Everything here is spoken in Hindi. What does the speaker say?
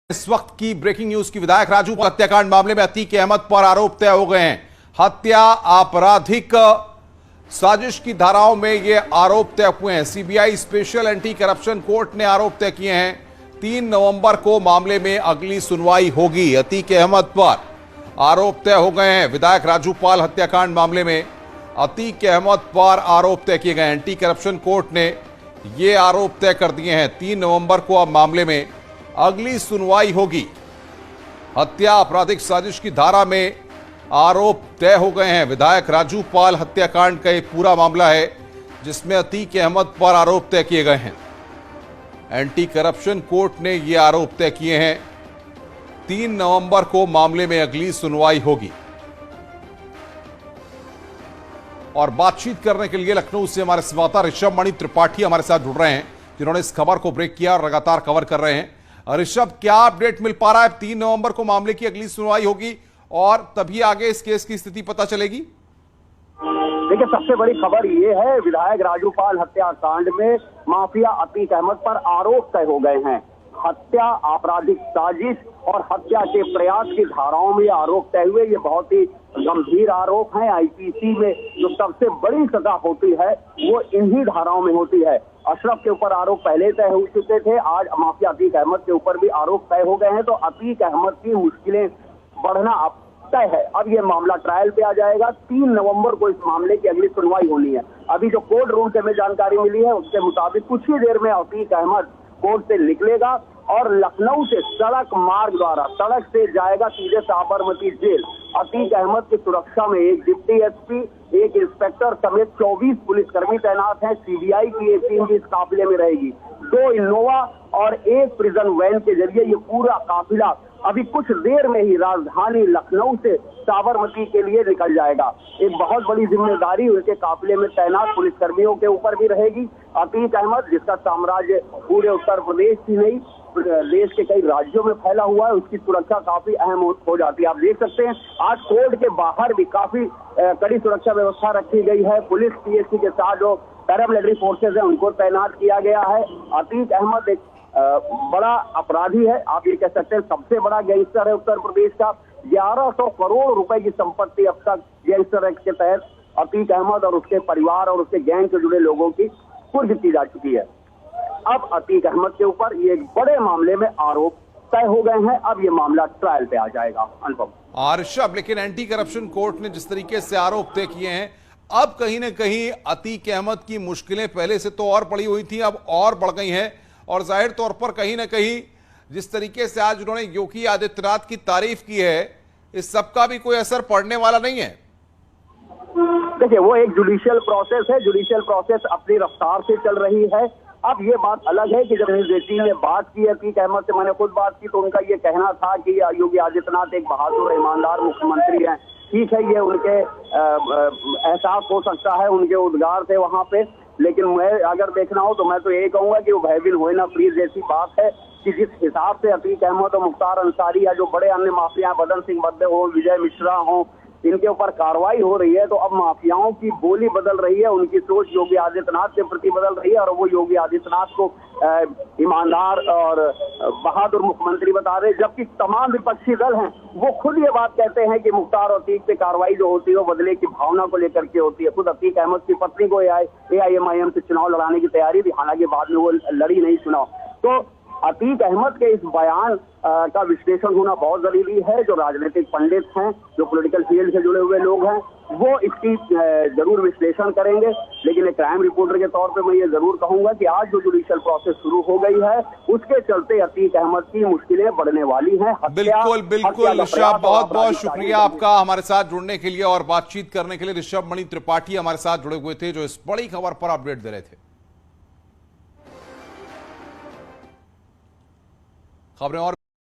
इस वक्त की ब्रेकिंग न्यूज की विधायक राजू हत्याकांड मामले में अतीक अहमद पर आरोप तय हो गए हैं। हत्या आपराधिक साजिश की धाराओं में ये आरोप तय हुए हैं। CBI special anti corruption court ने आरोप तय किए हैं। 3 नवंबर को मामले में अगली सुनवाई होगी। अतीक अहमद पर आरोप तय हो गए हैं। विधायक राजू पाल हत्याकांड मामले में अतीक अहमद पर आरोप तय किए गए। एंटी करप्शन कोर्ट ने ये आरोप तय कर दिए हैं। 3 नवंबर को अब मामले में अगली सुनवाई होगी। हत्या आपराधिक साजिश की धारा में आरोप तय हो गए हैं। विधायक राजू पाल हत्याकांड का एक पूरा मामला है जिसमें अतीक अहमद पर आरोप तय किए गए हैं। एंटी करप्शन कोर्ट ने ये आरोप तय किए हैं। 3 नवंबर को मामले में अगली सुनवाई होगी। और बातचीत करने के लिए लखनऊ से हमारे संवाददाता ऋषभ मणि त्रिपाठी हमारे साथ जुड़ रहे हैं, जिन्होंने इस खबर को ब्रेक किया और लगातार कवर कर रहे हैं। ऋषभ, क्या अपडेट मिल पा रहा है? 3 नवंबर को मामले की अगली सुनवाई होगी और तभी आगे इस केस की स्थिति पता चलेगी। देखिए, सबसे बड़ी खबर ये है, विधायक राजू पाल हत्याकांड में माफिया अतीक अहमद पर आरोप तय हो गए हैं। हत्या, आपराधिक साजिश और हत्या के प्रयास की धाराओं में आरोप तय हुए। ये बहुत ही गंभीर आरोप हैं। आईपीसी में जो सबसे बड़ी सजा होती है वो इन्हीं धाराओं में होती है। अशरफ के ऊपर आरोप पहले तय हो चुके थे, आज माफिया अतीक अहमद के ऊपर भी आरोप तय हो गए हैं। तो अतीक अहमद की मुश्किलें बढ़ना अब तय है। अब ये मामला ट्रायल पे आ जाएगा। 3 नवंबर को इस मामले की अगली सुनवाई होनी है। अभी जो कोर्ट रूम से हमें जानकारी मिली है उसके मुताबिक कुछ ही देर में अतीक अहमद कोर्ट से निकलेगा और लखनऊ से सड़क मार्ग द्वारा सड़क से जाएगा सीधे साबरमती जेल। अतीक अहमद की सुरक्षा में एक डिप्टी एसपी, एक इंस्पेक्टर समेत 24 पुलिसकर्मी तैनात हैं। सीबीआई की एक टीम भी इस काफिले में रहेगी। 2 इनोवा और 1 प्रिजन वैन के जरिए ये पूरा काफिला अभी कुछ देर में ही राजधानी लखनऊ से साबरमती के लिए निकल जाएगा। एक बहुत बड़ी जिम्मेदारी उनके काफिले में तैनात पुलिसकर्मियों के ऊपर भी रहेगी। अतीक अहमद, जिसका साम्राज्य पूरे उत्तर प्रदेश ही नहीं देश के कई राज्यों में फैला हुआ है, उसकी सुरक्षा काफी अहम हो जाती है। आप देख सकते हैं आज कोर्ट के बाहर भी काफी कड़ी सुरक्षा व्यवस्था रखी गई है। पुलिस पीएससी के साथ जो पैरामिलिट्री फोर्सेज है उनको तैनात किया गया है। अतीक अहमद एक बड़ा अपराधी है, आप ये कह सकते हैं सबसे बड़ा गैंगस्टर है उत्तर प्रदेश का। 1100 करोड़ रुपए की संपत्ति अब तक गैंगस्टर एक्ट के तहत अतीक अहमद और उसके परिवार और उसके गैंग से जुड़े लोगों की कुर्क की जा चुकी है। अब अतीक अहमद के ऊपर ये एक बड़े मामले में आरोप तय हो गए हैं। अब ये मामला ट्रायल पे आ जाएगा। अनुपम। ऋषभ, लेकिन एंटी करप्शन कोर्ट ने जिस तरीके से आरोप तय किए हैं, अब कहीं ना कहीं अतीक अहमद की मुश्किलें पहले से तो और पड़ी हुई थी, अब और बढ़ गई हैं। और जाहिर तौर पर कहीं ना कहीं जिस तरीके से आज उन्होंने योगी आदित्यनाथ की तारीफ की है, इस सब का भी कोई असर पड़ने वाला नहीं है। देखिए, वो एक जुडिशियल प्रोसेस है। जुडिशियल प्रोसेस अपनी रफ्तार से चल रही है। अब ये बात अलग है कि जब जेटली ने बात की अतीक अहमद से, मैंने खुद बात की, तो उनका ये कहना था कि योगी आदित्यनाथ एक बहादुर ईमानदार मुख्यमंत्री हैं। ठीक है, ये उनके एहसास हो सकता है, उनके उद्गार थे वहां पे, लेकिन मैं अगर देखना हो तो मैं तो यही कहूंगा कि वो भयभीन होए ना प्लीज जैसी बात है कि जिस हिसाब से अतीक अहमद और मुख्तार अंसारी या जो बड़े अन्य माफिया बदन सिंह बद्दे हो, विजय मिश्रा हो, इनके ऊपर कार्रवाई हो रही है, तो अब माफियाओं की बोली बदल रही है, उनकी सोच योगी आदित्यनाथ के प्रति बदल रही है और वो योगी आदित्यनाथ को ईमानदार और बहादुर मुख्यमंत्री बता रहे। जबकि तमाम विपक्षी दल हैं वो खुद ये बात कहते हैं कि मुख्तार और अतीक पे कार्रवाई जो होती है वो बदले की भावना को लेकर के होती है। खुद अतीक अहमद की पत्नी को AIMIM से चुनाव लड़ाने की तैयारी थी, हालांकि बाद में वो लड़ी नहीं चुनाव। तो अतीक अहमद के इस बयान का विश्लेषण होना बहुत जरूरी है। जो राजनीतिक पंडित हैं, जो पॉलिटिकल फील्ड से जुड़े हुए लोग हैं, वो इसकी जरूर विश्लेषण करेंगे। लेकिन एक क्राइम रिपोर्टर के तौर पे मैं ये जरूर कहूंगा कि आज जो जुडिशियल प्रोसेस शुरू हो गई है उसके चलते अतीक अहमद की मुश्किलें बढ़ने वाली हैं। बिल्कुल बिल्कुल ऋषभ, बहुत बहुत शुक्रिया आपका हमारे साथ जुड़ने के लिए और बातचीत करने के लिए। ऋषभ मणि त्रिपाठी हमारे साथ जुड़े हुए थे, जो इस बड़ी खबर पर अपडेट दे रहे थे। खबरें और